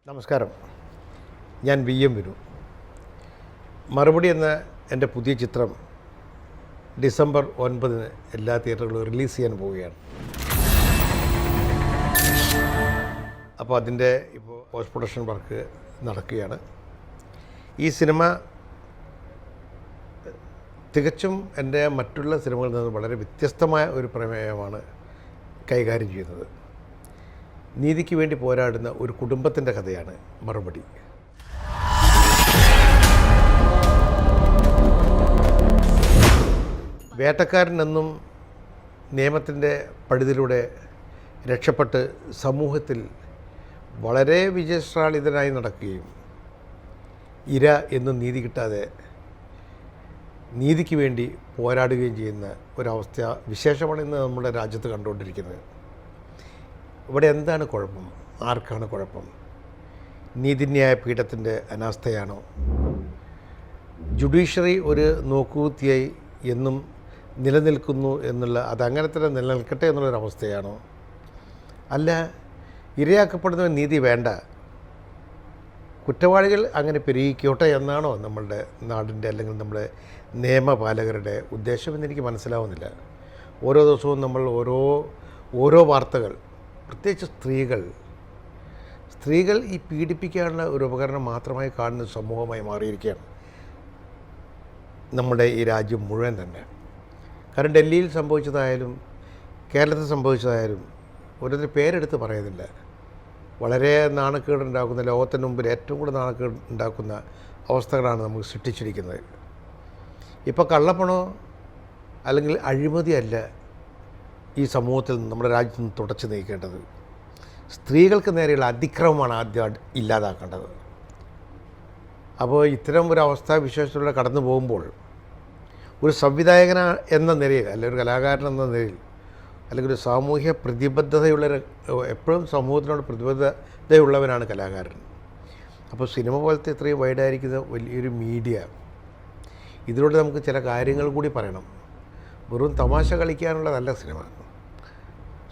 നമസ്കാരം, ഞാൻ VM വിനു. മറുപടി എന്ന എൻ്റെ പുതിയ ചിത്രം ഡിസംബർ 9 എല്ലാ തിയേറ്ററുകളും റിലീസ് ചെയ്യാൻ പോവുകയാണ്. അപ്പോൾ അതിൻ്റെ ഇപ്പോൾ പോസ്റ്റ് പ്രൊഡക്ഷൻ വർക്ക് നടക്കുകയാണ്. ഈ സിനിമ തികച്ചും എൻ്റെ മറ്റുള്ള സിനിമകളിൽ നിന്ന് വളരെ വ്യത്യസ്തമായ ഒരു പ്രമേയമാണ് കൈകാര്യം ചെയ്യുന്നത്. നീതിക്ക് വേണ്ടി പോരാടുന്ന ഒരു കുടുംബത്തിൻ്റെ കഥയാണ് മറുപടി. വേട്ടക്കാരൻ എന്നും നിയമത്തിൻ്റെ പഴുതിലൂടെ രക്ഷപ്പെട്ട് സമൂഹത്തിൽ വളരെ വിജയശ്രാളിതനായി നടക്കുകയും ഇര എന്നും നീതി കിട്ടാതെ നീതിക്ക് വേണ്ടി പോരാടുകയും ചെയ്യുന്ന ഒരവസ്ഥ വിശേഷമാണ് ഇന്ന് നമ്മുടെ രാജ്യത്ത് കണ്ടുകൊണ്ടിരിക്കുന്നത്. ഇവിടെ എന്താണ് കുഴപ്പം? ആർക്കാണ് കുഴപ്പം? നീതിന്യായ പീഠത്തിൻ്റെ അനാസ്ഥയാണോ? ജുഡീഷ്യറി ഒരു നോക്കുകുത്തിയായി എന്നും നിലനിൽക്കുന്നു എന്നുള്ള അതങ്ങനെ തന്നെ നിലനിൽക്കട്ടെ എന്നുള്ളൊരവസ്ഥയാണോ? അല്ല, ഇരയാക്കപ്പെടുന്നവൻ നീതി വേണ്ട, കുറ്റവാളികൾ അങ്ങനെ പെരുകിക്കോട്ടെ എന്നാണോ നമ്മളുടെ നാടിൻ്റെ അല്ലെങ്കിൽ നമ്മുടെ നിയമപാലകരുടെ ഉദ്ദേശമെന്ന് എനിക്ക് മനസ്സിലാവുന്നില്ല. ഓരോ ദിവസവും നമ്മൾ ഓരോ വാർത്തകൾ, പ്രത്യേകിച്ച് സ്ത്രീകൾ ഈ പീഡിപ്പിക്കാനുള്ള ഒരു ഉപകരണം മാത്രമായി കാണുന്ന സമൂഹമായി മാറിയിരിക്കുകയാണ് നമ്മുടെ ഈ രാജ്യം മുഴുവൻ തന്നെ. കാരണം ഡൽഹിയിൽ സംഭവിച്ചതായാലും കേരളത്തിൽ സംഭവിച്ചതായാലും ഓരോരുത്തർ പേരെടുത്ത് പറയുന്നില്ല. വളരെ നാണക്കേടുണ്ടാക്കുന്ന, ലോകത്തിന് മുമ്പിൽ ഏറ്റവും കൂടുതൽ നാണക്കേട് ഉണ്ടാക്കുന്ന അവസ്ഥകളാണ് നമുക്ക് സൃഷ്ടിച്ചിരിക്കുന്നത്. ഇപ്പോൾ കള്ളപ്പണോ അല്ലെങ്കിൽ അഴിമതിയല്ല ഈ സമൂഹത്തിൽ നമ്മുടെ രാജ്യത്ത് നിന്ന് തുടച്ചു നീക്കേണ്ടത്. സ്ത്രീകൾക്ക് നേരെയുള്ള അതിക്രമമാണ് ആദ്യം ഇല്ലാതാക്കേണ്ടത്. അപ്പോൾ ഇത്തരം ഒരു അവസ്ഥാവിശേഷത്തിലൂടെ കടന്നു പോകുമ്പോൾ ഒരു സംവിധായകൻ എന്ന നിലയിൽ, അല്ലെങ്കിൽ ഒരു കലാകാരൻ എന്ന നിലയിൽ, അല്ലെങ്കിൽ ഒരു സാമൂഹ്യ പ്രതിബദ്ധതയുള്ള, എപ്പോഴും സമൂഹത്തിനോട് പ്രതിബദ്ധതയുള്ളവനാണ് കലാകാരൻ. അപ്പോൾ സിനിമ പോലത്തെ ഇത്രയും വൈഡായിരിക്കുന്ന വലിയൊരു മീഡിയ, ഇതിലൂടെ നമുക്ക് ചില കാര്യങ്ങൾ കൂടി പറയണം. വെറും തമാശ കളിക്കാനുള്ളതല്ല സിനിമ.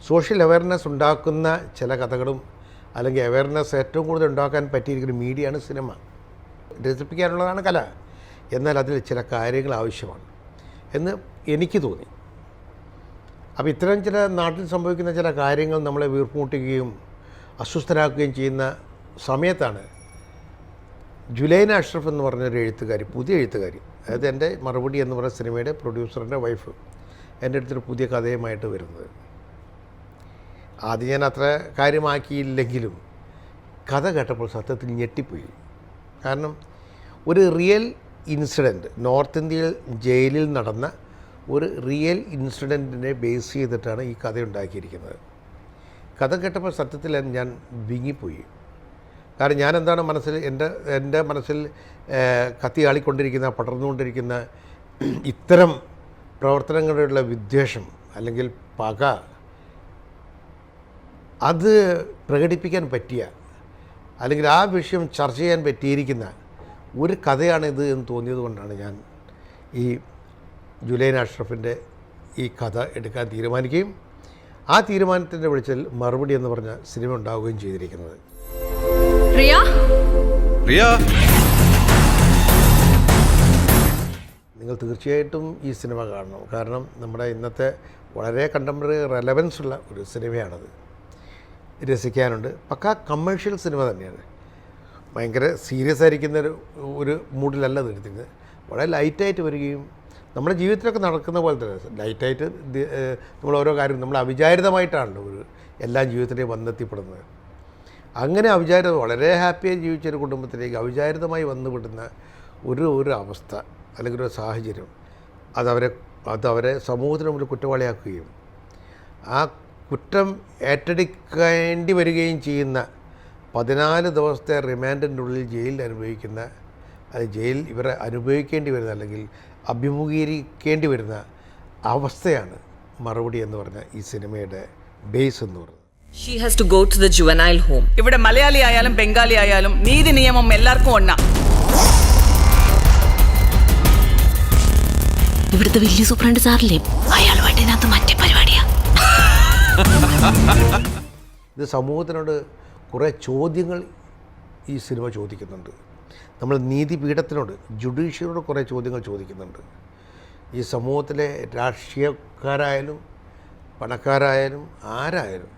സോഷ്യൽ അവയർനെസ് ഉണ്ടാക്കുന്ന ചില കഥകളും അല്ലെങ്കിൽ അവയർനെസ് ഏറ്റവും കൂടുതൽ ഉണ്ടാക്കാൻ പറ്റിയിരിക്കുന്ന മീഡിയയാണ് സിനിമ. രസിപ്പിക്കാനുള്ളതാണ് കല. എന്നാൽ അതിൽ ചില കാര്യങ്ങൾ ആവശ്യമാണ് എന്ന് എനിക്ക് തോന്നി. അപ്പോൾ ഇത്തരം ചില നാട്ടിൽ സംഭവിക്കുന്ന ചില കാര്യങ്ങൾ നമ്മളെ വീർപ്പുമുട്ടുകയും അസ്വസ്ഥരാക്കുകയും ചെയ്യുന്ന സമയത്താണ് ജുലൈന അഷ്റഫ് എന്ന് പറഞ്ഞൊരു എഴുത്തുകാരി, പുതിയ എഴുത്തുകാരി, അതായത് എൻ്റെ മറുപടി എന്ന് പറയുന്ന സിനിമയുടെ പ്രൊഡ്യൂസറിൻ്റെ വൈഫ് എൻ്റെ അടുത്തൊരു പുതിയ കഥയുമായിട്ട് വരുന്നത്. ആദ്യം ഞാൻ അത്ര കാര്യമാക്കിയില്ലെങ്കിലും കഥ കേട്ടപ്പോൾ സത്യത്തിൽ ഞെട്ടിപ്പോയി. കാരണം ഒരു റിയൽ ഇൻസിഡൻറ്റ്, നോർത്ത് ഇന്ത്യയിൽ ജയിലിൽ നടന്ന ഒരു റിയൽ ഇൻസിഡൻറ്റിനെ ബേസ് ചെയ്തിട്ടാണ് ഈ കഥ ഉണ്ടാക്കിയിരിക്കുന്നത്. കഥ കേട്ടപ്പോൾ സത്യത്തിൽ ഞാൻ വിങ്ങിപ്പോയി. കാരണം ഞാൻ എന്താണ് എൻ്റെ മനസ്സിൽ കത്തിയാളിക്കൊണ്ടിരിക്കുന്ന, പടർന്നുകൊണ്ടിരിക്കുന്ന ഇത്തരം പ്രവർത്തനങ്ങളുള്ള വിദ്വേഷം അല്ലെങ്കിൽ പക, അത് പ്രകടിപ്പിക്കാൻ പറ്റിയ അല്ലെങ്കിൽ ആ വിഷയം ചർച്ച ചെയ്യാൻ പറ്റിയിരിക്കുന്ന ഒരു കഥയാണിത് എന്ന് തോന്നിയത് കൊണ്ടാണ് ഞാൻ ഈ ജുലൈന അഷ്റഫിൻ്റെ ഈ കഥ എടുക്കാൻ തീരുമാനിക്കുകയും ആ തീരുമാനത്തിൻ്റെ വെളിച്ചത്തിൽ മറുപടി എന്ന് പറഞ്ഞ സിനിമ ഉണ്ടാവുകയും ചെയ്തിരിക്കുന്നത്. നിങ്ങൾ തീർച്ചയായിട്ടും ഈ സിനിമ കാണണം. കാരണം നമ്മുടെ ഇന്നത്തെ വളരെ കണ്ടംപററി റെലവൻസ് ഉള്ള ഒരു സിനിമയാണത്. രസിക്കാനുണ്ട്. പക്കാ കമേഴ്ഷ്യൽ സിനിമ തന്നെയാണ്. ഭയങ്കര സീരിയസ് ആയിരിക്കുന്ന ഒരു മൂഡിലല്ല എടുത്തിരുന്നത്. വളരെ ലൈറ്റായിട്ട് വരികയും നമ്മുടെ ജീവിതത്തിലൊക്കെ നടക്കുന്ന പോലെ തന്നെ ലൈറ്റായിട്ട് നമ്മൾ ഓരോ കാര്യം നമ്മൾ അവിചാരിതമായിട്ടാണല്ലോ എല്ലാ ജീവിതത്തിലേയും വന്നെത്തിപ്പെടുന്നത്. അങ്ങനെ വളരെ ഹാപ്പിയായി ജീവിച്ചൊരു കുടുംബത്തിലേക്ക് അവിചാരിതമായി വന്നുപെടുന്ന ഒരു അവസ്ഥ അല്ലെങ്കിൽ ഒരു സാഹചര്യം അതവരെ സമൂഹത്തിന് മുമ്പിൽ കുറ്റവാളിയാക്കുകയും ആ കുറ്റം ഏറ്റെടുക്കേണ്ടി വരികയും ചെയ്യുന്ന 14 ദിവസത്തെ റിമാൻഡിൻ്റെ ഉള്ളിൽ ജയിലിൽ ഇവരെ അനുഭവിക്കേണ്ടി വരുന്ന അല്ലെങ്കിൽ അഭിമുഖീകരിക്കേണ്ടി വരുന്ന അവസ്ഥയാണ് മറുപടി എന്ന് പറഞ്ഞ ഈ സിനിമയുടെ ബേസ് എന്ന് പറയുന്നത്. She has to go to the juvenile home. ഇവിടെ മലയാളി ആയാലും ബംഗാളി ആയാലും നീതി നിയമം എല്ലാവർക്കും ഒന്നാ. ഇവിടുത്തെ വലിയ സൂപ്രണ്ട് സാറില്ലേ, അയാളുമായിട്ട് ഇതിനകത്ത് മറ്റേ പരിപാടിയാ. ഇത് സമൂഹത്തിനോട് കുറേ ചോദ്യങ്ങൾ ഈ സിനിമ ചോദിക്കുന്നുണ്ട്. നമ്മൾ നീതിപീഠത്തിനോട്, ജുഡീഷ്യറിയോട് കുറേ ചോദ്യങ്ങൾ ചോദിക്കുന്നുണ്ട്. ഈ സമൂഹത്തിലെ രാഷ്ട്രീയക്കാരായാലും പണക്കാരായാലും ആരായാലും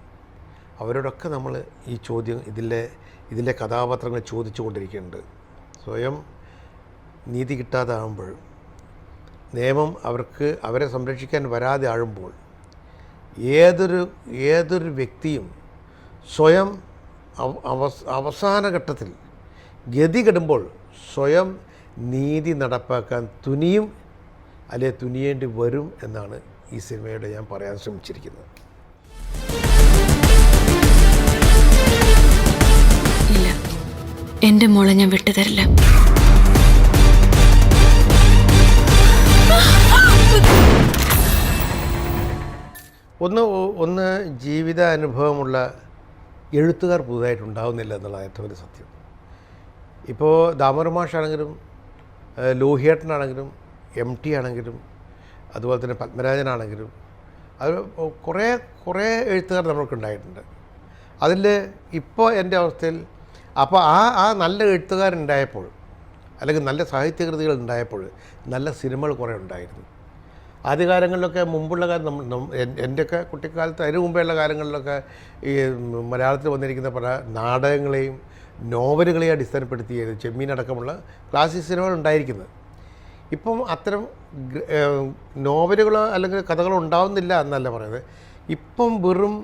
അവരോടൊക്കെ നമ്മൾ ഈ ചോദ്യം ഇതിലെ കഥാപാത്രങ്ങൾ ചോദിച്ചു കൊണ്ടിരിക്കുന്നുണ്ട്. സ്വയം നീതി കിട്ടാതാകുമ്പോൾ, നിയമം അവരെ സംരക്ഷിക്കാൻ വരാതെ ആഴുമ്പോൾ, ഏതൊരു വ്യക്തിയും സ്വയം അവസാന ഘട്ടത്തിൽ ഗതി കെടുമ്പോൾ സ്വയം നീതി നടപ്പാക്കാൻ തുനിയും, അല്ലെ തുനിയേണ്ടി വരും എന്നാണ് ഈ സിനിമയുടെ ഞാൻ പറയാൻ ശ്രമിച്ചിരിക്കുന്നത്. ഇല്ല, എൻ്റെ മോളെ ഞാൻ വിട്ടുതരില്ല. ഒന്ന് ജീവിതാനുഭവമുള്ള എഴുത്തുകാർ പുതുതായിട്ടുണ്ടാവുന്നില്ല എന്നുള്ളത് ഏറ്റവും വലിയ സത്യം. ഇപ്പോൾ ദാമോദരൻ മാഷാണെങ്കിലും ലോഹിയേട്ടനാണെങ്കിലും MT ആണെങ്കിലും അതുപോലെ തന്നെ പത്മരാജനാണെങ്കിലും അത് കുറേ എഴുത്തുകാർ നമ്മൾക്കുണ്ടായിട്ടുണ്ട്. അതിൽ ഇപ്പോൾ എൻ്റെ അവസ്ഥയിൽ അപ്പോൾ ആ നല്ല എഴുത്തുകാരുണ്ടായപ്പോൾ, അല്ലെങ്കിൽ നല്ല സാഹിത്യകൃതികൾ ഉണ്ടായപ്പോൾ നല്ല സിനിമകൾ കുറേ ഉണ്ടായിരുന്നു. ആദ്യകാലങ്ങളിലൊക്കെ മുമ്പുള്ള കാലം എൻ്റെയൊക്കെ കുട്ടിക്കാലത്ത് അതിന് മുമ്പേയുള്ള കാലങ്ങളിലൊക്കെ ഈ മലയാളത്തിൽ വന്നിരിക്കുന്ന പല നാടകങ്ങളെയും നോവലുകളെയും അടിസ്ഥാനപ്പെടുത്തി ചെമ്മീനടക്കമുള്ള ക്ലാസിക് സിനിമകൾ ഉണ്ടായിരിക്കുന്നത്. ഇപ്പം അത്തരം നോവലുകളോ അല്ലെങ്കിൽ കഥകളോ ഉണ്ടാവുന്നില്ല എന്നല്ല പറയുന്നത്. ഇപ്പം വെറും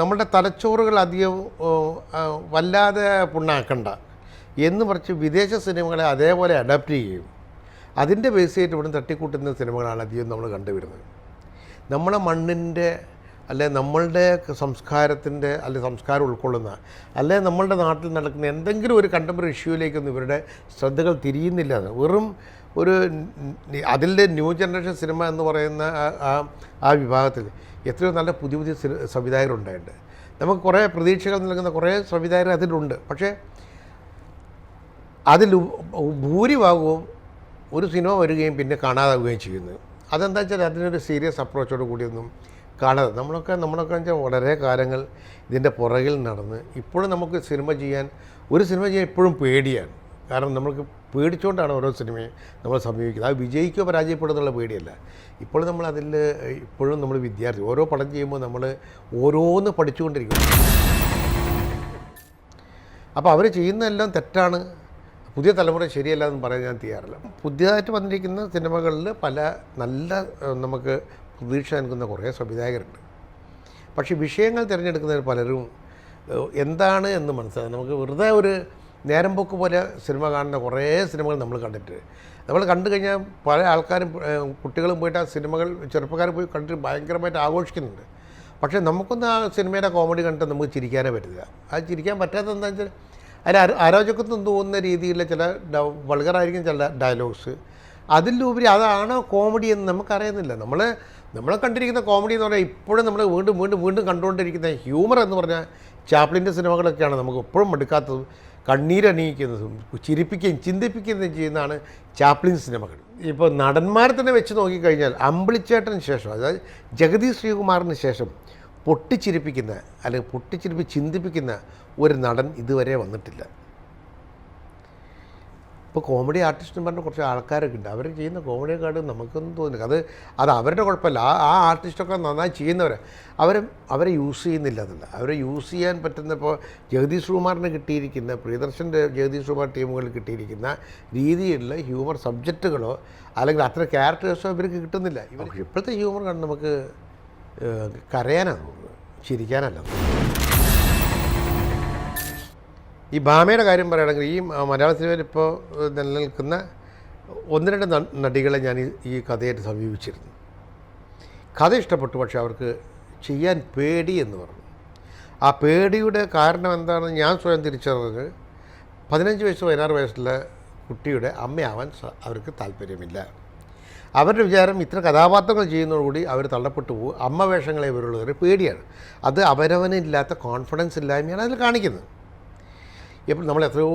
നമ്മുടെ തലച്ചോറുകൾ അധികം വല്ലാതെ പുണ്ണാക്കണ്ട എന്ന് പറഞ്ഞ് വിദേശ സിനിമകളെ അതേപോലെ അഡാപ്റ്റ് ചെയ്യുകയും അതിൻ്റെ ബേസ് ചെയ്തിട്ട് ഇവിടെ തട്ടിക്കൂട്ടുന്ന സിനിമകളാണ് അധികം നമ്മൾ കണ്ടുവരുന്നത്. നമ്മളെ മണ്ണിൻ്റെ അല്ലെ നമ്മളുടെ സംസ്കാരത്തിൻ്റെ അല്ലെ സംസ്കാരം ഉൾക്കൊള്ളുന്ന അല്ലെ നമ്മളുടെ നാട്ടിൽ നടക്കുന്ന എന്തെങ്കിലും ഒരു കണ്ടംപററി ഇഷ്യൂവിലേക്കൊന്നും ഇവരുടെ ശ്രദ്ധകൾ തിരിയുന്നില്ല. വെറും അതിൻ്റെ ന്യൂ ജനറേഷൻ സിനിമ എന്ന് പറയുന്ന ആ വിഭാഗത്തിൽ എത്രയോ നല്ല പുതിയ സംവിധായകരുണ്ടായിട്ടുണ്ട്. നമുക്ക് കുറേ പ്രതീക്ഷകൾ നൽകുന്ന കുറേ സംവിധായകർ അതിലുണ്ട്. പക്ഷേ അതിൽ ഭൂരിഭാഗവും ഒരു സിനിമ വരികയും പിന്നെ കാണാതാവുകയും ചെയ്യുന്നു. അതെന്താ വെച്ചാൽ അതിനൊരു സീരിയസ് അപ്രോച്ചോട് കൂടിയൊന്നും കാണാതെ നമ്മളൊക്കെ വെച്ചാൽ വളരെ കാലങ്ങൾ ഇതിൻ്റെ പുറകിൽ നടന്ന് ഇപ്പോഴും നമുക്ക് സിനിമ ചെയ്യാൻ ഇപ്പോഴും പേടിയാണ്. കാരണം നമുക്ക് പേടിച്ചുകൊണ്ടാണ് ഓരോ സിനിമയും നമ്മൾ സമീപിക്കുന്നത്. അത് വിജയിക്കോ പരാജയപ്പെടുമോ എന്നുള്ള പേടിയല്ല. ഇപ്പോഴും ഇപ്പോഴും നമ്മൾ വിദ്യാർത്ഥി, ഓരോ പടം ചെയ്യുമ്പോൾ നമ്മൾ ഓരോന്ന് പഠിച്ചുകൊണ്ടിരിക്കും. അപ്പോൾ അവർ ചെയ്യുന്നതെല്ലാം തെറ്റാണ്, പുതിയ തലമുറ ശരിയല്ല എന്ന് പറയാൻ ഞാൻ തയ്യാറില്ല. പുതിയതായിട്ട് വന്നിരിക്കുന്ന സിനിമകളിൽ പല നല്ല നമുക്ക് പ്രതീക്ഷ നൽകുന്ന കുറേ സംവിധായകരുണ്ട്. പക്ഷേ വിഷയങ്ങൾ തിരഞ്ഞെടുക്കുന്നതിൽ പലരും എന്താണ് എന്ന് മനസ്സിലാകും. നമുക്ക് വെറുതെ ഒരു നേരം പോക്ക് പോലെ സിനിമ കാണുന്ന കുറേ സിനിമകൾ നമ്മൾ കണ്ടിട്ട് നമ്മൾ കണ്ടു കഴിഞ്ഞാൽ പല ആൾക്കാരും കുട്ടികളും പോയിട്ട് ആ സിനിമകൾ ചെറുപ്പക്കാർ പോയി കണ്ടിട്ട് ഭയങ്കരമായിട്ട് ആഘോഷിക്കുന്നുണ്ട്. പക്ഷേ നമുക്കൊന്ന് ആ സിനിമയുടെ കോമഡി കണ്ടിട്ട് നമുക്ക് ചിരിക്കാനേ പറ്റില്ല. അത് ചിരിക്കാൻ പറ്റാത്തത് എന്താണെന്ന് വെച്ചാൽ അതിൽ അരോചകത്വം തോന്നുന്ന രീതിയിലുള്ള ചില വൾഗറായിരിക്കും ചില ഡയലോഗ്സ്. അതിലുപരി അതാണോ കോമഡി എന്ന് നമുക്കറിയുന്നില്ല. നമ്മളെ കണ്ടിരിക്കുന്ന കോമഡി എന്ന് പറഞ്ഞാൽ ഇപ്പോഴും നമ്മൾ വീണ്ടും കണ്ടുകൊണ്ടിരിക്കുന്ന ഹ്യൂമർ എന്ന് പറഞ്ഞാൽ ചാപ്ലിൻ്റെ സിനിമകളൊക്കെയാണ് നമുക്ക് എപ്പോഴും മടുക്കാത്തതും കണ്ണീരണിയിക്കുന്നതും ചിരിപ്പിക്കുകയും ചിന്തിപ്പിക്കുകയും ചെയ്യുന്നതാണ് ചാപ്ലിൻ സിനിമകൾ. ഇപ്പോൾ നടന്മാരെ തന്നെ വെച്ച് നോക്കിക്കഴിഞ്ഞാൽ അമ്പിളിച്ചേട്ടന് ശേഷം, അതായത് ജഗദീഷ് ശ്രീകുമാറിന് ശേഷം പൊട്ടിച്ചിരിപ്പിക്കുന്ന അല്ലെങ്കിൽ ചിന്തിപ്പിക്കുന്ന ഒരു നടൻ ഇതുവരെ വന്നിട്ടില്ല. ഇപ്പോൾ കോമഡി ആർട്ടിസ്റ്റ് എന്ന് പറഞ്ഞ കുറച്ച് ആൾക്കാരൊക്കെ ഉണ്ട്. അവർ ചെയ്യുന്ന കോമഡിയെക്കാളും നമുക്കൊന്നും തോന്നില്ല. അത് അവരുടെ കുഴപ്പമില്ല. ആ ആർട്ടിസ്റ്റൊക്കെ നന്നായി ചെയ്യുന്നവരെ അവരെ യൂസ് ചെയ്യുന്നില്ല എന്നല്ല. അവരെ യൂസ് ചെയ്യാൻ പറ്റുന്ന ഇപ്പോൾ ജഗദീഷ് ശ്രീകുമാറിന് കിട്ടിയിരിക്കുന്ന പ്രിയദർശൻ്റെ ജഗദീഷ് ശ്രീകുമാർ ടീമുകളിൽ കിട്ടിയിരിക്കുന്ന രീതിയിലുള്ള ഹ്യൂമർ സബ്ജക്റ്റുകളോ അല്ലെങ്കിൽ അത്ര ക്യാരക്ടേഴ്സോ ഇവർക്ക് കിട്ടുന്നില്ല. ഇപ്പോഴത്തെ ഹ്യൂമർ കണ്ട് നമുക്ക് കരയാനാണ് തോന്നുന്നത്, ചിരിക്കാനല്ല. ഈ ഭാമയുടെ കാര്യം പറയുകയാണെങ്കിൽ ഈ മലയാള സിനിമയിൽ ഇപ്പോൾ നിലനിൽക്കുന്ന 1-2 നടികളെ ഞാൻ ഈ കഥയായിട്ട് സമീപിച്ചിരുന്നു. കഥ ഇഷ്ടപ്പെട്ടു, പക്ഷെ അവർക്ക് ചെയ്യാൻ പേടി എന്ന് പറഞ്ഞു. ആ പേടിയുടെ കാരണം എന്താണെന്ന് ഞാൻ സ്വയം തിരിച്ചറിഞ്ഞത് 15 വയസ്സ് 16 വയസ്സുള്ള കുട്ടിയുടെ അമ്മയാവാൻ അവർക്ക് താല്പര്യമില്ല. അവരുടെ വിചാരം ഇത്ര കഥാപാത്രങ്ങൾ ചെയ്യുന്നതോടുകൂടി അവർ തള്ളപ്പെട്ടു പോകും, അമ്മ വേഷങ്ങളെ ഇവരുള്ളവർ പേടിയാണ്. അത് അവരവനില്ലാത്ത കോൺഫിഡൻസ് ഇല്ലായ്മയാണ് അതിൽ കാണിക്കുന്നത്. ഇപ്പോൾ നമ്മൾ എത്രയോ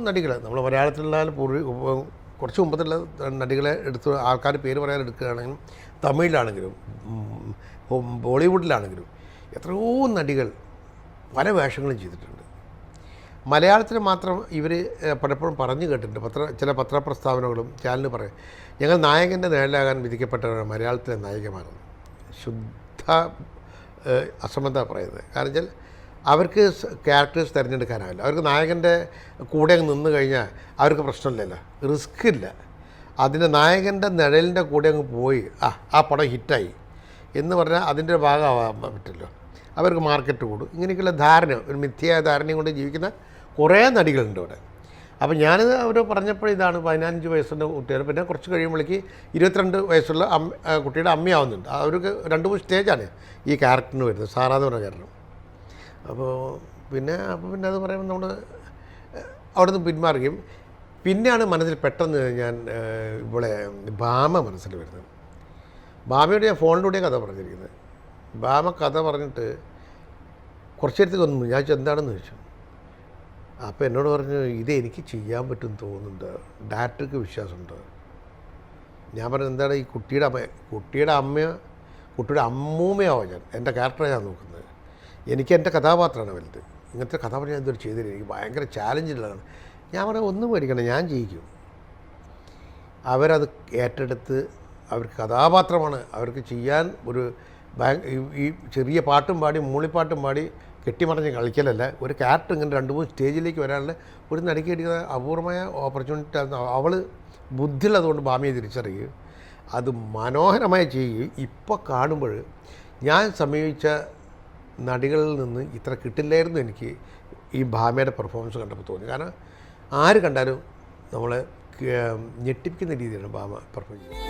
നടികൾ നമ്മൾ മലയാളത്തിലുള്ളാലും കുറച്ച് മുമ്പത്തുള്ള നടികളെ എടുത്ത് ആൾക്കാർ പേര് പറയാൻ എടുക്കുകയാണെങ്കിലും തമിഴിലാണെങ്കിലും ബോളിവുഡിലാണെങ്കിലും എത്രയോ നടികൾ പല വേഷങ്ങളും ചെയ്തിട്ടുണ്ട്. മലയാളത്തിൽ മാത്രം ഇവർ പലപ്പോഴും പറഞ്ഞു കേട്ടിട്ടുണ്ട്. ചില പത്രപ്രസ്താവനകളും ചാനലിൽ പറയും, ഞങ്ങൾ നായകൻ്റെ നിഴലാകാൻ വിധിക്കപ്പെട്ടവരാണ് മലയാളത്തിലെ നായികമാരെന്ന്. ശുദ്ധ അസംബന്ധ പറയുന്നത്. കാരണം വെച്ചാൽ അവർക്ക് ക്യാരക്ടേഴ്സ് തിരഞ്ഞെടുക്കാനാവില്ല. അവർക്ക് നായകൻ്റെ കൂടെ അങ്ങ് നിന്ന് കഴിഞ്ഞാൽ അവർക്ക് പ്രശ്നമില്ലല്ലോ, റിസ്ക് ഇല്ല. അതിൻ്റെ നായകൻ്റെ നിഴലിൻ്റെ കൂടെ അങ്ങ് പോയി ആ പടം ഹിറ്റായി എന്ന് പറഞ്ഞാൽ അതിൻ്റെ ഭാഗമാവാൻ പറ്റില്ലോ. അവർക്ക് മാർക്കറ്റ് കൂടും. ഇങ്ങനെയൊക്കെയുള്ള ധാരണ, ഒരു മിഥ്യയായ ധാരണയും കൊണ്ട് ജീവിക്കുന്ന കുറേ നടികളുണ്ട് ഇവിടെ. അപ്പോൾ ഞാനിത് അവർ പറഞ്ഞപ്പോൾ ഇതാണ് 15 വയസ്സുള്ള കുട്ടികൾ, പിന്നെ കുറച്ച് കഴിയുമ്പോഴേക്ക് 22 വയസ്സുള്ള കുട്ടിയുടെ അമ്മയാവുന്നുണ്ട്. അവർക്ക് 2-3 സ്റ്റേജാണ് ഈ ക്യാരക്ടറിന് വരുന്നത്, സാറാ എന്ന് പറഞ്ഞ ക്യാരക്ടർ. അപ്പോൾ പിന്നെ അത് പറയുമ്പോൾ നമ്മൾ അവിടെ നിന്ന് പിന്മാറുകയും പിന്നെയാണ് മനസ്സിൽ പെട്ടെന്ന് ഞാൻ ഇവിടെ ഭാമ മനസ്സിൽ വരുന്നത്. ഭാമയോട് ഞാൻ ഫോണിലൂടെ കഥ പറഞ്ഞിരിക്കുന്നത്. ഭാമ കഥ പറഞ്ഞിട്ട് കുറച്ച് നേരത്തേക്ക് വന്നു. ഞാൻ എന്താണെന്ന് ചോദിച്ചു. അപ്പോൾ എന്നോട് പറഞ്ഞു, ഇത് എനിക്ക് ചെയ്യാൻ പറ്റും തോന്നുന്നുണ്ട്, ഡയറക്ടർക്ക് വിശ്വാസമുണ്ട്. ഞാൻ പറഞ്ഞു, എന്താണ് ഈ കുട്ടിയുടെ അമ്മൂമ്മയാവാം ഞാൻ, എൻ്റെ ക്യാരക്ടറെ ഞാൻ നോക്കുന്നത്. എനിക്ക് എൻ്റെ കഥാപാത്രമാണ് വലുത്. ഇങ്ങനത്തെ കഥാപാത്രം ഞാൻ ഇതുവരെ ചെയ്തില്ല, എനിക്ക് ഭയങ്കര ചാലഞ്ചുള്ളതാണ്. ഞാൻ പറഞ്ഞു, ഒന്നും പേടിക്കണം, ഞാൻ ജയിക്കും. അവരത് ഏറ്റെടുത്ത് അവർക്ക് കഥാപാത്രമാണ്, അവർക്ക് ചെയ്യാൻ ഒരു ഈ ചെറിയ പാട്ടും പാടി മൂളിപ്പാട്ടും പാടി കെട്ടിമറിഞ്ഞ് കളിക്കലല്ല, ഒരു ക്യാരക്ടർ ഇങ്ങനെ 2-3 സ്റ്റേജിലേക്ക് വരാനുള്ള ഒരു നടിക്ക് കിട്ടിയ അപൂർവമായ ഓപ്പർച്യൂണിറ്റി ആയിരുന്നു. അവൾ ബുദ്ധിയുള്ളതുകൊണ്ട് ഭാമിയെ തിരിച്ചറിയുകയും അത് മനോഹരമായി ചെയ്യുകയും ഇപ്പോൾ കാണുമ്പോൾ ഞാൻ സമീപിച്ച നടികളിൽ നിന്ന് ഇത്ര കിട്ടില്ലായിരുന്നു എനിക്ക് ഈ ഭാമയുടെ പെർഫോമൻസ് കണ്ടപ്പോൾ തോന്നി. കാരണം ആര് കണ്ടാലും നമ്മളെ ഞെട്ടിപ്പിക്കുന്ന രീതിയിലാണ് ഭാമ പെർഫോം ചെയ്യുന്നത്.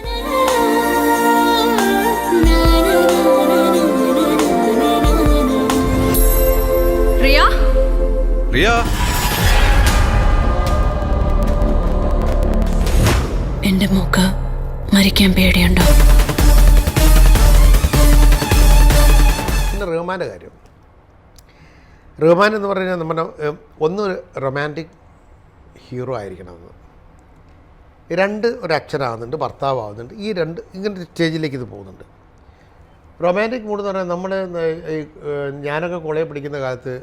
എന്റെ മോക്ക് മരിക്കാൻ പേടിയുണ്ടോ? പിന്നെ റഹ്മാൻ്റെ കാര്യം. റഹ്മാൻ എന്ന് പറഞ്ഞാൽ നമ്മുടെ ഒന്ന് റൊമാൻറ്റിക് ഹീറോ ആയിരിക്കണമെന്ന്, 2 ഒരു അച്ഛനാവുന്നുണ്ട്, ഭർത്താവുന്നുണ്ട്. ഈ 2 ഇങ്ങനത്തെ സ്റ്റേജിലേക്ക് ഇത് പോകുന്നുണ്ട്. റൊമാൻറ്റിക് മൂഡ് എന്ന് പറഞ്ഞാൽ നമ്മൾ ഞാനൊക്കെ കോളേജിൽ പഠിക്കുന്ന കാലത്ത്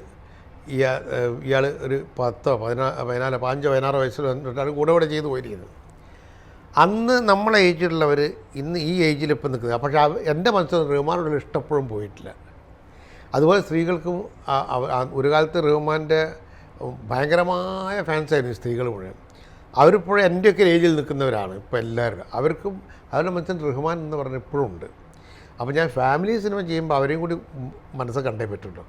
ഇയാൾ ഒരു 15-16 വയസ്സിൽ വന്നിട്ടാണ് കൂടെ ചെയ്ത് പോയിരിക്കുന്നത്. അന്ന് നമ്മളെ ഏജിലുള്ളവർ ഇന്ന് ഈ ഏജിൽ ഇപ്പം നിൽക്കുന്നത്. പക്ഷേ എൻ്റെ മനസ്സിൽ റഹ്മാനോടുള്ള ഇഷ്ടപ്പോഴും പോയിട്ടില്ല. അതുപോലെ സ്ത്രീകൾക്കും ഒരു കാലത്ത് റഹ്മാൻ്റെ ഭയങ്കരമായ ഫാൻസായിരുന്നു സ്ത്രീകൾ മുഴുവൻ. അവരിപ്പോഴും എൻ്റെയൊക്കെ ഏജിൽ നിൽക്കുന്നവരാണ് ഇപ്പോൾ എല്ലാവരും. അവർക്കും അവരുടെ മനസ്സിൽ റഹ്മാൻ എന്ന് പറഞ്ഞാൽ ഇപ്പോഴും ഉണ്ട്. അപ്പോൾ ഞാൻ ഫാമിലി സിനിമ ചെയ്യുമ്പോൾ അവരെയും കൂടി മനസ്സ് കണ്ടേ പറ്റുള്ളൂ.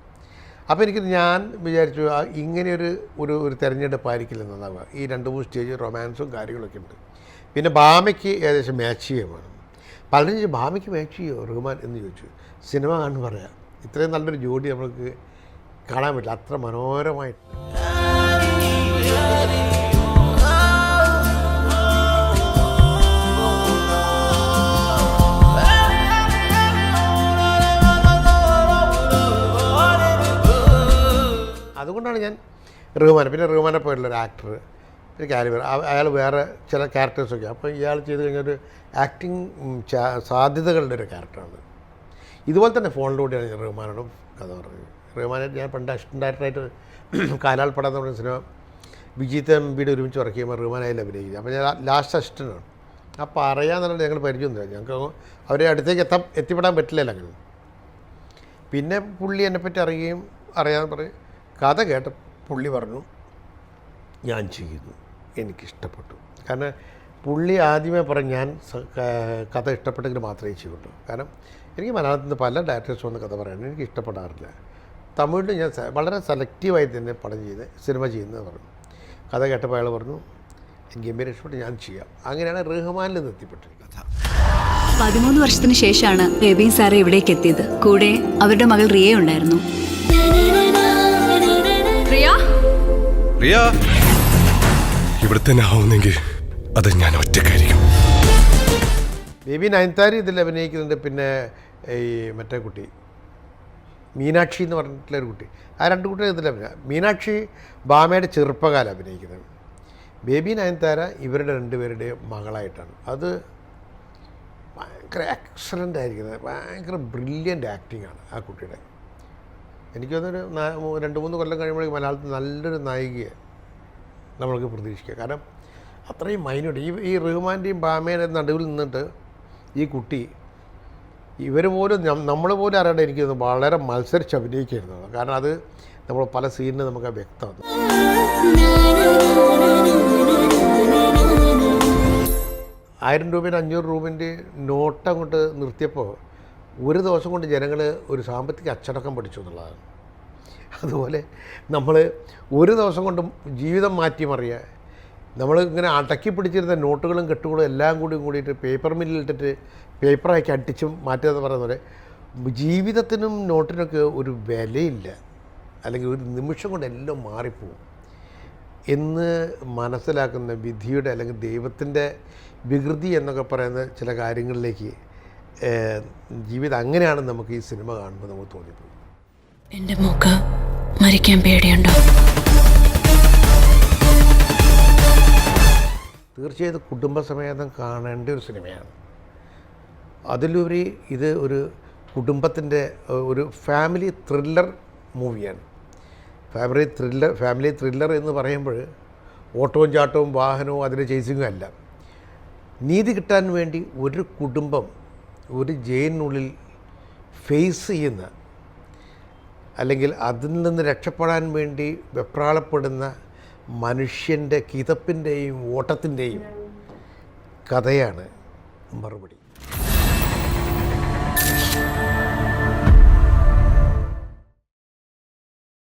അപ്പോൾ ഞാൻ വിചാരിച്ചു ഇങ്ങനെയൊരു ഒരു തിരഞ്ഞെടുപ്പായിരിക്കില്ല നന്നാവുക. ഈ 2-3 സ്റ്റേജ് റൊമാൻസും കാര്യങ്ങളൊക്കെ ഉണ്ട്. പിന്നെ ഭാമയ്ക്ക് ഏകദേശം മാച്ച് ചെയ്യുമാണ്. പലരും ചോദിച്ചു, ഭാമയ്ക്ക് മാച്ച് ചെയ്യുമോ റഹ്മാൻ എന്ന് ചോദിച്ചു. സിനിമ കാണുന്നു പറയാം. ഇത്രയും നല്ലൊരു ജോഡി നമുക്ക് കാണാൻ പറ്റില്ല, അത്ര മനോഹരമായിട്ട്. അതുകൊണ്ടാണ് ഞാൻ പിന്നെ റഹ്മാനെ പോയിട്ടുള്ളൊരു ആക്ടർ, ഒരു ക്യാരിയർ, അയാൾ വേറെ ചില ക്യാരക്ടേഴ്സൊക്കെ. അപ്പോൾ ഇയാൾ ചെയ്ത് കഴിഞ്ഞൊരു ആക്ടിങ് സാധ്യതകളുടെ ഒരു ക്യാരക്ടറാണ്. ഇതുപോലെ തന്നെ ഫോണിലൂടെയാണ് ഞാൻ റഹ്മാനോടും കഥ പറഞ്ഞത്. റഹ്മാനെ ഞാൻ പണ്ട് അസിസ്റ്റൻ്റ് ഡയറക്ടറായിട്ട് കാലാൾപ്പട എന്ന് പറഞ്ഞ സിനിമ വിജീത് എംപിയുടെ ഒരുമിച്ച് വർക്ക് ചെയ്യുമ്പോൾ റഹ്മാനായി അഭിനയിക്കുന്നത്. അപ്പോൾ ഞാൻ ലാസ്റ്റ് അസിസ്റ്റൻ്റാണ്. അപ്പോൾ അറിയാമെന്നുള്ളത് ഞങ്ങൾ പരിചയമൊന്നുമില്ല, ഞങ്ങൾക്ക് അവരെ അടുത്തേക്ക് എത്തിപ്പെടാൻ പറ്റില്ലല്ലോ അങ്ങനെ. പിന്നെ പുള്ളി എന്നെപ്പറ്റി അറിയാമെന്ന് പറയും. കഥ കേട്ട പുള്ളി പറഞ്ഞു, ഞാൻ ചെയ്യുന്നു, എനിക്കിഷ്ടപ്പെട്ടു. കാരണം പുള്ളി ആദ്യമേ പറഞ്ഞു, ഞാൻ കഥ ഇഷ്ടപ്പെട്ടെങ്കിൽ മാത്രമേ ചെയ്യുള്ളൂ. കാരണം എനിക്ക് മലയാളത്തിൽ നിന്ന് പല ഡയറക്ടേഴ്സ് വന്ന് കഥ പറയാൻ എനിക്ക് ഇഷ്ടപ്പെടാറില്ല. തമിഴിൽ ഞാൻ വളരെ സെലക്റ്റീവായി തന്നെ സിനിമ ചെയ്യുന്നത് പറഞ്ഞു. കഥ കേട്ടപ്പോൾ അയാൾ പറഞ്ഞു, എനിക്ക് ഗംഭീരം ഇഷ്ടപ്പെട്ട്, ഞാൻ ചെയ്യാം. അങ്ങനെയാണ് റഹ്മാനിൽ നിന്ന് എത്തിപ്പെട്ടിരിക്കുന്നത്. 13 വർഷത്തിന് ശേഷമാണ് രവീൻ സാറ് ഇവിടേക്ക് എത്തിയത്. കൂടെ അവരുടെ മകൾ റിയ ഉണ്ടായിരുന്നു. ഇവിടെ തന്നെ ആവുന്നെങ്കിൽ അത് ഞാൻ ഒറ്റക്കായിരിക്കും. ബേബി നയൻതാര ഇതിൽ അഭിനയിക്കുന്നുണ്ട്. പിന്നെ ഈ മറ്റേ കുട്ടി മീനാക്ഷി എന്ന് പറഞ്ഞിട്ടുള്ളൊരു കുട്ടി, ആ 2 കുട്ടികൾ ഇതിൽ മീനാക്ഷി ഭാമയുടെ ചെറുപ്പകാലം അഭിനയിക്കുന്നത്. ബേബി നയൻതാര ഇവരുടെ 2 പേരുടെയും മകളായിട്ടാണ്. അത് ഭയങ്കര എക്സലൻ്റ് ആയിരിക്കുന്നത്, ഭയങ്കര ബ്രില്യൻ്റ് ആക്ടിങ്ങാണ് ആ കുട്ടിയുടെ. എനിക്കൊന്നൊരു 2-3 കൊല്ലം കഴിയുമ്പോഴേക്കും മലയാളത്തിൽ നല്ലൊരു നായികയെ നമ്മൾക്ക് പ്രതീക്ഷിക്കാം. കാരണം അത്രയും മൈന്യൂട്ട് ഈ റഹ്മാൻ്റെയും ബാമേൻ്റെയും നടുവിൽ നിന്നിട്ട് ഈ കുട്ടി ഇവർ പോലും നമ്മൾ പോലും അറിയാണ്ട് എനിക്ക് വളരെ മത്സരിച്ച് അഭിനയിക്കുന്നത്. കാരണം അത് നമ്മൾ പല സീനിന് നമുക്ക് വ്യക്തമാണ്. 1000 രൂപയും 500 രൂപേൻ്റെ നോട്ട് അങ്ങോട്ട് നിർത്തിയപ്പോൾ ഒരു ദിവസം കൊണ്ട് ജനങ്ങൾ ഒരു സാമ്പത്തിക അച്ചടക്കം പഠിച്ചു എന്നുള്ളതാണ്. അതുപോലെ നമ്മൾ ഒരു ദിവസം കൊണ്ട് ജീവിതം മാറ്റിമറിയുക. നമ്മൾ ഇങ്ങനെ അടക്കി പിടിച്ചിരുന്ന നോട്ടുകളും കെട്ടുകളും എല്ലാം കൂടിയിട്ട് പേപ്പർ മില്ലിലിട്ടിട്ട് പേപ്പറാക്കി അടിച്ചും മാറ്റുക പറയുന്ന പോലെ ജീവിതത്തിനും നോട്ടിനൊക്കെ ഒരു വിലയില്ല, അല്ലെങ്കിൽ ഒരു നിമിഷം കൊണ്ട് എല്ലാം മാറിപ്പോവും എന്ന് മനസ്സിലാക്കുന്ന വിധിയുടെ അല്ലെങ്കിൽ ദൈവത്തിൻ്റെ വികൃതി എന്നൊക്കെ പറയുന്ന ചില കാര്യങ്ങളിലേക്ക് ജീവിതം അങ്ങനെയാണ് നമുക്ക് ഈ സിനിമ കാണുമ്പോൾ നമുക്ക് തോന്നിപ്പോകും. എന്റെ മോക്ക് മരിക്കാൻ പേടിയുണ്ടോ? തീർച്ചയായിട്ടും കുടുംബസമേതം കാണേണ്ട ഒരു സിനിമയാണ്. അതിലുപരി ഇത് ഒരു കുടുംബത്തിൻ്റെ ഒരു ഫാമിലി ത്രില്ലർ മൂവിയാണ്. ഫാമിലി ത്രില്ലർ എന്ന് പറയുമ്പോൾ ഓട്ടവും ചാട്ടവും വാഹനവും അതിൻ്റെ ചേസിങ്ങും അല്ല. നീതി കിട്ടാൻ വേണ്ടി ഒരു കുടുംബം ഒരു ജയിലിനുള്ളിൽ ഫേസ് ചെയ്യുന്ന, അല്ലെങ്കിൽ അതിൽ നിന്ന് രക്ഷപ്പെടാൻ വേണ്ടി വെപ്രാളപ്പെടുന്ന മനുഷ്യൻ്റെ കിതപ്പിൻ്റെയും ഓട്ടത്തിൻ്റെയും കഥയാണ് മറുപടി.